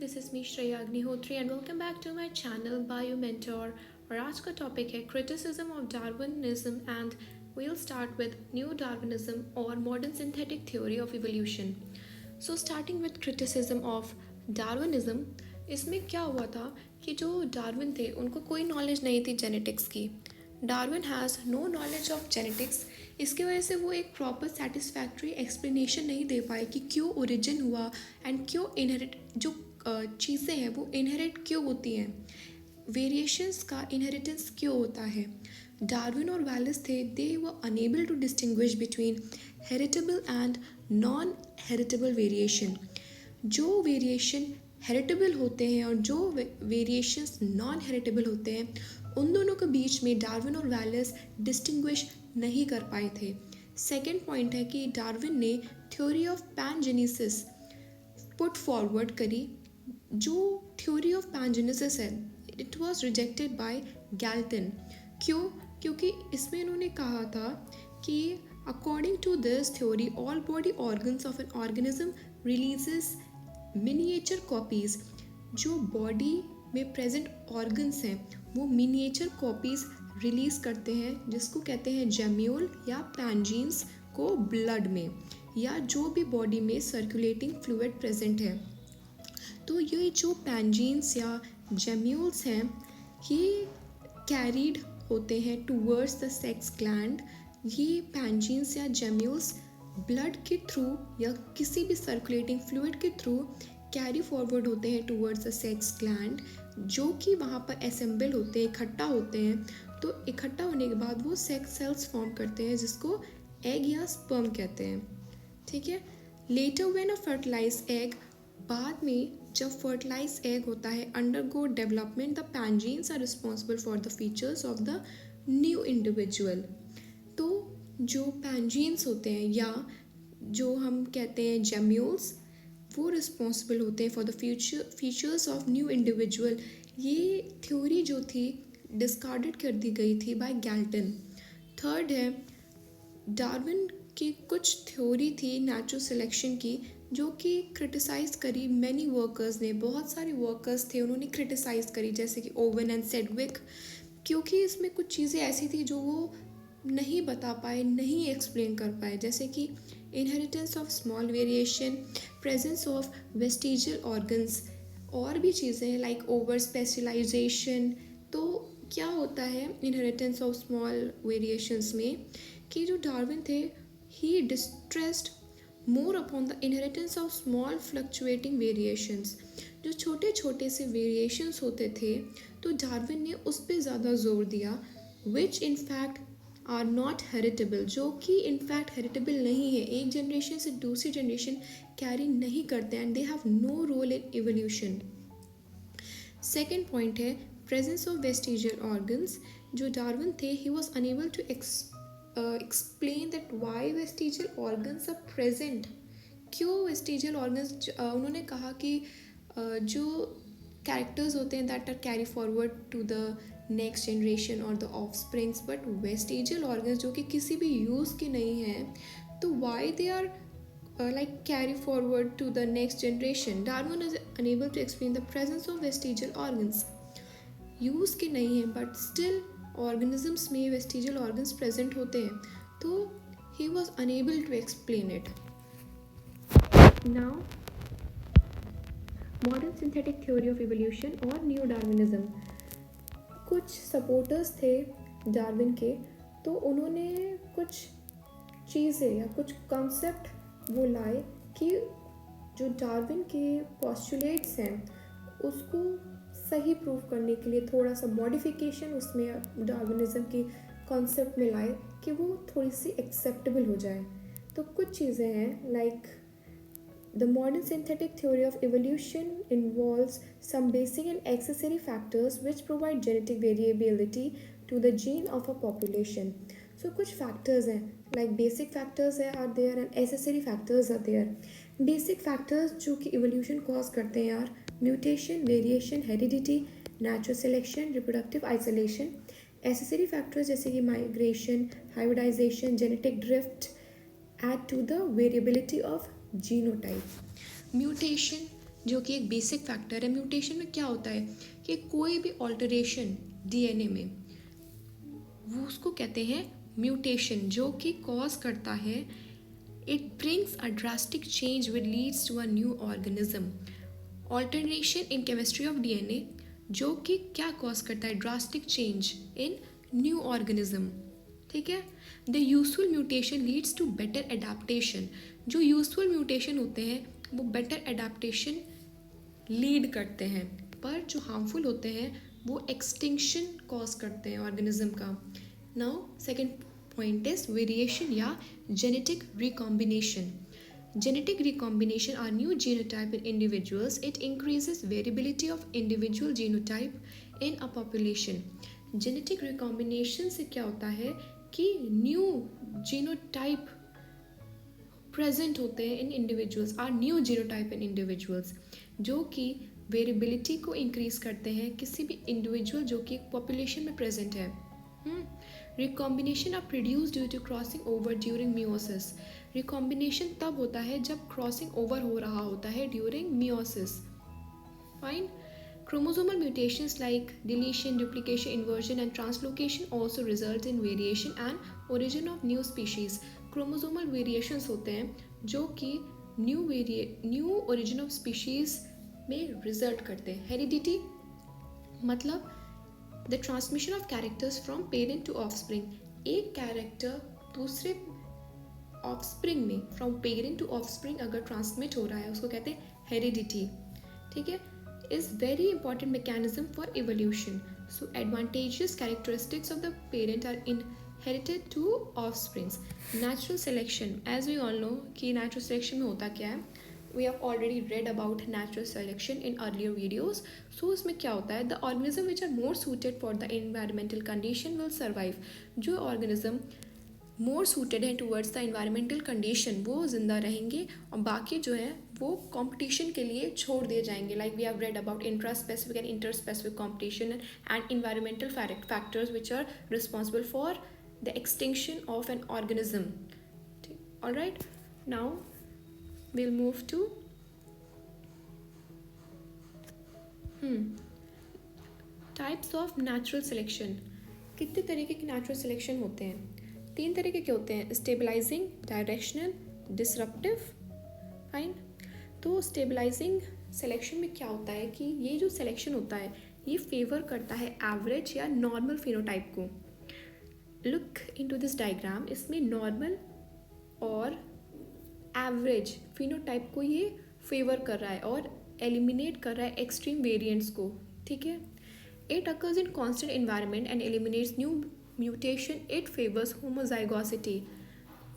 this is me Shreya Agnihotri and welcome back to my channel Bio Mentor और आज का topic है criticism of Darwinism and we'll start with new Darwinism or modern synthetic theory of evolution. So starting with criticism of Darwinism, इसमें क्या हुआ था कि जो डार्विन थे उनको कोई नॉलेज नहीं थी जेनेटिक्स की. Darwin has no knowledge of genetics. इसकी वजह से वो एक प्रॉपर सेटिस्फैक्ट्री एक्सप्लेनेशन नहीं दे पाए कि क्यों ओरिजिन हुआ एंड क्यों इनहेरिट जो चीज़ें हैं वो इनहेरिट क्यों होती हैं, वेरिएशंस का इनहेरिटेंस क्यों होता है. डार्विन और वैलेस थे, they were unable to distinguish between heritable and non heritable variation. जो वेरिएशन हेरिटेबल होते हैं और जो वेरिएशंस नॉन हेरिटेबल होते हैं उन दोनों के बीच में डार्विन और वैलेस डिस्टिंग्विश नहीं कर पाए थे. सेकेंड पॉइंट है कि डार्विन ने theory of pangenesis put forward करी. जो थ्योरी ऑफ पैनजेनेसिस है it was rejected by Galton. क्यों? क्योंकि इसमें इन्होंने कहा था कि according to this theory all body organs of an organism releases miniature copies. जो बॉडी में प्रेजेंट ऑर्गन्स हैं वो मिनिएचर कॉपीज़ रिलीज़ करते हैं जिसको कहते हैं जेम्यूल या पैनजीन्स को ब्लड में या जो भी बॉडी में सर्कुलेटिंग फ्लूइड प्रेजेंट है. तो ये जो पैनजीन्स या जेम्यूल्स हैं ये कैरीड होते हैं टूवर्ड्स द सेक्स ग्लैंड. ये पैनजीन्स या जेम्यूल्स ब्लड के थ्रू या किसी भी सर्कुलेटिंग फ्लूइड के थ्रू कैरी फॉरवर्ड होते हैं टूवर्ड्स द सेक्स ग्लैंड, जो कि वहाँ पर असेंबल होते हैं, इकट्ठा होते हैं. तो इकट्ठा होने के बाद वो सेक्स सेल्स फॉर्म करते हैं जिसको एग या स्पर्म कहते हैं. ठीक है. Later when a fertilise egg, बाद में जब फर्टिलाइज एग होता है undergo development, the pangenes are responsible for the features of the new individual. तो जो पैनजीन्स होते हैं या जो हम कहते हैं जेम्यूल्स वो रिस्पॉन्सिबल होते हैं for the features of new individual. ये थ्योरी जो थी डिस्कार्डेड कर दी गई थी बाय गैल्टन. थर्ड है डार्विन की कुछ थ्योरी थी नेचुरल सिलेक्शन की जो कि क्रिटिसाइज़ करी मैनी वर्कर्स ने. बहुत सारे वर्कर्स थे उन्होंने क्रिटिसाइज़ करी जैसे कि ओवन एंड सेडविक, क्योंकि इसमें कुछ चीज़ें ऐसी थी जो वो नहीं बता पाए, नहीं एक्सप्लेन कर पाए, जैसे कि inheritance of small variation, presence of vestigial organs और भी चीज़ें लाइक ओवर स्पेशलाइजेशन. तो क्या होता है इनहेरिटेंस ऑफ स्मॉल वेरिएशंस में कि जो डार्विन थे he distressed more upon the inheritance of small fluctuating variations. जो छोटे छोटे से वेरिएशंस होते थे तो डार्विन ने उस पर ज़्यादा जोर दिया, which in fact are not heritable, जो कि इनफैक्ट हेरिटेबल नहीं है, एक जनरेशन से दूसरी जनरेशन कैरी नहीं करते and they have no role in evolution. Second point है प्रेजेंस ऑफ वेस्टिजियल ऑर्गन्स. जो डार्विन थे he was unable to explain that why vestigial organs are present. क्यों वेस्टिजियल ऑर्गन्स, उन्होंने कहा कि जो कैरेक्टर्स होते हैं that are carry forward to the next generation और the offsprings, but vestigial organs जो कि किसी भी यूज़ के नहीं हैं तो why they are like carry forward to the next generation. Darwin is unable to explain the presence of vestigial organs. Use के नहीं हैं बट स्टिल ऑर्गेनिजम्स में वेस्टिजियल ऑर्गन्स प्रेजेंट होते हैं, तो he was unable to explain it. Now modern synthetic theory of evolution और new Darwinism. कुछ supporters थे डार्विन के, तो उन्होंने कुछ चीज़ें या कुछ कॉन्सेप्ट वो लाए कि जो डार्विन के पॉस्टुलेट्स हैं उसको सही प्रूव करने के लिए थोड़ा सा मॉडिफिकेशन उसमें डार्विनिज्म के कॉन्सेप्ट में लाए कि वो थोड़ी सी एक्सेप्टेबल हो जाए. तो कुछ चीज़ें हैं like the modern synthetic theory of evolution involves some basic and accessory factors which provide genetic variability to the gene of a population. So कुछ फैक्टर्स हैं like basic factors are there and accessory factors are there. Basic factors जो कि evolution cause करते हैं यार mutation, variation, heredity, natural selection, reproductive isolation. Accessory factors जैसे कि migration, hybridisation, genetic drift add to the variability of genotype. Mutation जो कि एक बेसिक फैक्टर है। म्यूटेशन में क्या होता है कि कोई भी ऑल्टरेशन डीएनए में, वो उसको कहते हैं म्यूटेशन, जो कि कॉज करता है, it brings a drastic change which leads to a new organism. Alteration in chemistry of DNA जो कि क्या कॉज करता है, drastic change in new organism. ठीक है। The useful mutation leads to better adaptation. जो यूजफुल म्यूटेशन होते हैं वो बेटर एडाप्टेशन लीड करते हैं, पर जो हार्मफुल होते हैं वो एक्सटिंक्शन कॉज करते हैं ऑर्गेनिज्म का। Now second point is variation या genetic recombination. Genetic recombination are new genotype in individuals. It increases variability of individual genotype in a population. Genetic recombination से क्या होता है कि new genotype present होते हैं in individuals, are new genotype in individuals, जो कि वेरिएबिलिटी को इंक्रीज करते हैं किसी भी इंडिविजुअल जो कि एक पॉपुलेशन में प्रेजेंट है। Recombination are produce due to crossing over during meiosis. Recombination तब होता है जब क्रॉसिंग ओवर हो रहा होता है during meiosis. Fine. Chromosomal mutations like deletion, duplication, inversion and translocation also result in variation and origin of new species. Chromosomal variations होते हैं जो कि new origin of species में result करते हैं। Heredity मतलब the transmission of characters from parent to offspring। एक character दूसरे offspring में from parent to offspring अगर transmit हो रहा है उसको कहते हैं heredity। ठीक है। is very important mechanism for evolution. So advantageous characteristics of the parent are inherited to offsprings. Natural selection, as we all know कि natural selection में होता क्या है, we have already read about natural selection in earlier videos. So इसमें क्या होता है, the organism which are more suited for the environmental condition will survive. जो organism मोर सूटेड है टूवर्ड्स द इन्वायरमेंटल कंडीशन वो जिंदा रहेंगे, और बाकी जो है वो कंपटीशन के लिए छोड़ दिए जाएंगे। Like we have read about intra specific and inter specific competition and environmental factors which are responsible for the extinction of an organism. Alright, now we'll move to types of natural selection। कितने तरीके के natural selection होते हैं? 3 तरीके के होते हैं, stabilising, directional, disruptive. Fine. तो स्टेबलाइजिंग सिलेक्शन में क्या होता है कि ये जो सिलेक्शन होता है ये फेवर करता है एवरेज या नॉर्मल फिनोटाइप को। लुक इनटू दिस डायग्राम, इसमें नॉर्मल और एवरेज फिनोटाइप को ये फेवर कर रहा है और एलिमिनेट कर रहा है एक्सट्रीम वेरिएंट्स को। ठीक है। It occurs in constant environment and eliminates new mutation, it favours homozygosity.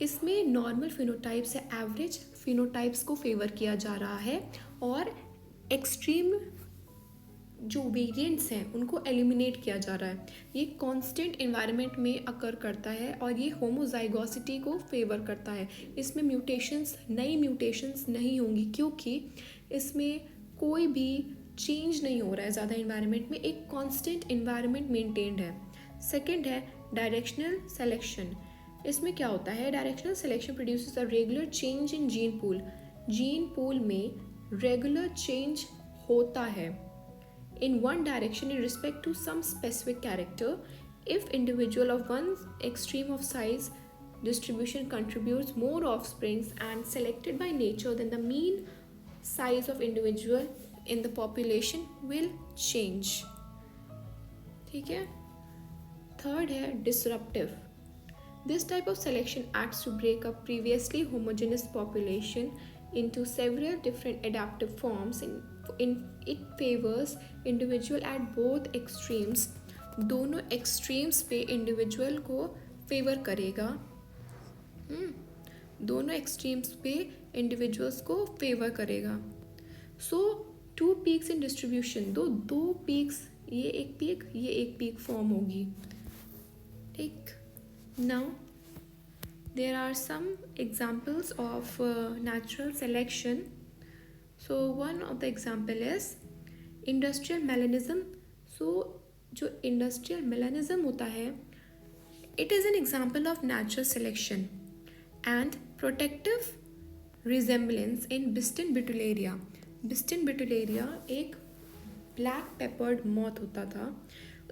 इसमें नॉर्मल फिनोटाइप से एवरेज फिनोटाइप्स को फेवर किया जा रहा है और एक्सट्रीम जो वेरिएंट्स हैं उनको एलिमिनेट किया जा रहा है। ये कांस्टेंट एनवायरनमेंट में अकर करता है और ये होमोजाइगोसिटी को फेवर करता है। इसमें म्यूटेशंस, नई म्यूटेशंस नहीं होंगी क्योंकि इसमें कोई भी चेंज नहीं हो रहा है ज़्यादा एनवायरनमेंट में, एक कांस्टेंट एनवायरनमेंट मेंटेन्ड है। सेकेंड है डायरेक्शनल सेलेक्शन। इसमें क्या होता है, directional selection produces a regular change in gene pool. Gene pool में रेगुलर चेंज होता है in one direction in respect to some specific character if individual of one extreme of size distribution contributes more offsprings and selected by nature then the mean size of individual in the population will change। ठीक है। Third है disruptive। This type of selection acts to break up previously homogeneous population into several different adaptive forms in it favors individual at both extremes। दोनों extremes पे individual को favor करेगा। दोनों extremes पे individuals को favor करेगा। So two peaks in distribution, दो peaks, ये एक peak, ये एक peak form होगी। ठीक। Now there are some examples of natural selection। So one of the example is industrial melanism। So जो industrial melanism होता है it is an example of natural selection and protective resemblance in biston butyllaria। बिस्टिन ब्रिटिलेरिया एक black peppered moth होता था।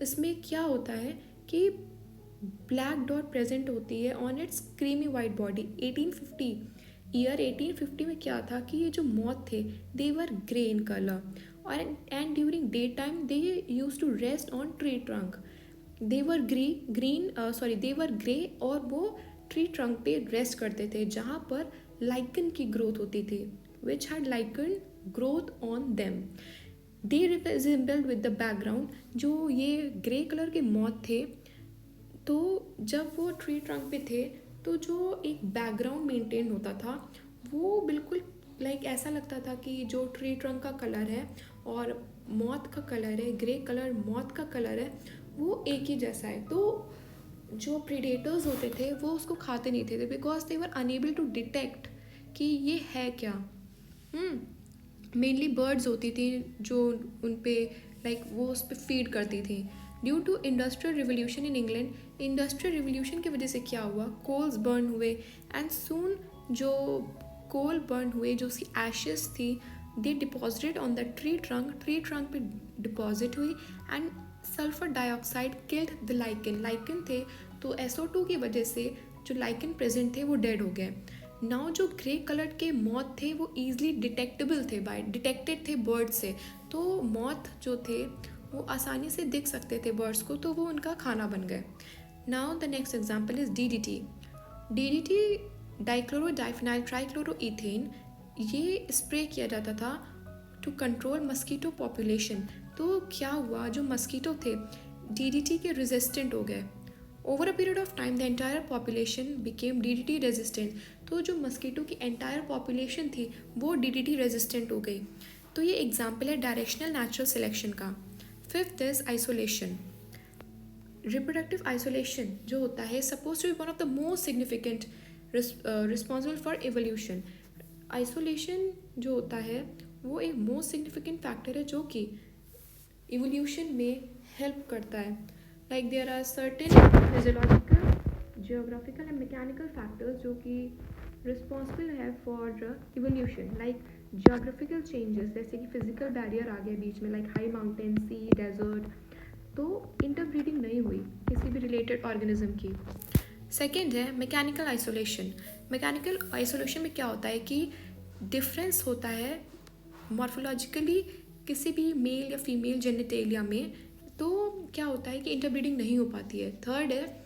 इसमें क्या होता है कि ब्लैक डॉट प्रेजेंट होती है on its creamy white body. 1850 में क्या था कि ये जो मॉथ थे they were grey in colour और and during day time they use to rest on tree trunk. They were they were grey और वो ट्री ट्रंक पे रेस्ट करते थे जहाँ पर लाइकन की ग्रोथ होती थी, which had lichen growth on them. They represented with the background. जो ये ग्रे कलर के मॉथ थे, तो जब वो ट्री ट्रंक पे थे तो जो एक बैकग्राउंड मेंटेन होता था वो बिल्कुल ऐसा लगता था कि जो ट्री ट्रंक का कलर है और मॉथ का कलर है, ग्रे कलर मॉथ का कलर है, वो एक ही जैसा है। तो जो प्रीडेटर्स होते थे वो उसको खाते नहीं थे because they were unable to detect कि ये है क्या। मेनली बर्ड्स होती थी जो उन पे वो उस पर फीड करती थी। Due to industrial revolution in England, industrial revolution की वजह से क्या हुआ, कोल्स बर्न हुए एंड सून जो कोल बर्न हुए, जो उसकी एशेस थी, they deposited on the tree trunk पे डिपॉजिट हुई and sulphur dioxide killed the lichen थे। तो SO2 की वजह से जो लाइकन प्रेजेंट थे वो डेड हो गए। नाउ जो ग्रे कलर के मॉथ थे वो ईजिली डिटेक्टेड थे बर्ड से। तो मॉथ जो थे वो आसानी से दिख सकते थे बर्ड्स को, तो वो उनका खाना बन गए। Now the next example is DDT, dichloro diphenyl trichloroethane. ये स्प्रे किया जाता था टू कंट्रोल मस्कीटो पॉपुलेशन। तो क्या हुआ, जो मस्कीटो थे DDT के रेजिस्टेंट हो गए। Over a period of time the entire population became DDT resistant. तो जो मस्कीटो की एंटायर पॉपुलेशन थी वो DDT रेजिस्टेंट हो गई। तो ये एग्जाम्पल है डायरेक्शनल नेचुरल सिलेक्शन का। Fifth is isolation. Reproductive isolation जो होता है suppose to be one of the most significant responsible for evolution. Isolation जो होता है वो एक मोस्ट सिग्निफिकेंट फैक्टर है जो कि इवोल्यूशन में हेल्प करता है। There are certain physiological, geographical and mechanical factors जो कि रिस्पॉन्सिबल है फॉर इवोल्यूशन। जियोग्राफिकल चेंजेस जैसे कि फिजिकल बैरियर आ गया बीच में, हाई माउंटेन, सी, डेजर्ट, तो इंटरब्रीडिंग नहीं हुई किसी भी रिलेटेड ऑर्गेनिज्म की। सेकेंड है मैकेनिकल आइसोलेशन। मैकेनिकल आइसोलेशन में क्या होता है कि डिफरेंस होता है मॉर्फोलॉजिकली किसी भी मेल या फीमेल जेनिटेलिया में, तो क्या होता है कि इंटरब्रीडिंग नहीं हो पाती है। थर्ड है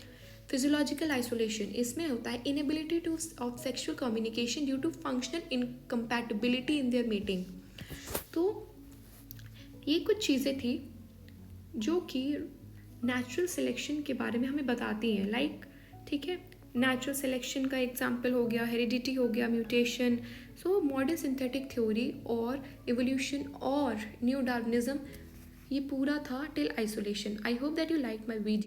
फिजियोलॉजिकल आइसोलेशन। इसमें होता है inability to of sexual communication due to functional incompatibility in their mating. तो ये कुछ चीज़ें थी जो कि नेचुरल सिलेक्शन के बारे में हमें बताती हैं। ठीक है, नेचुरल सिलेक्शन का एग्जाम्पल हो गया, हेरिडिटी हो गया, mutation. So modern synthetic theory और इवोल्यूशन और न्यू डार्विनिज्म, ये पूरा था till isolation. I hope that you like my video.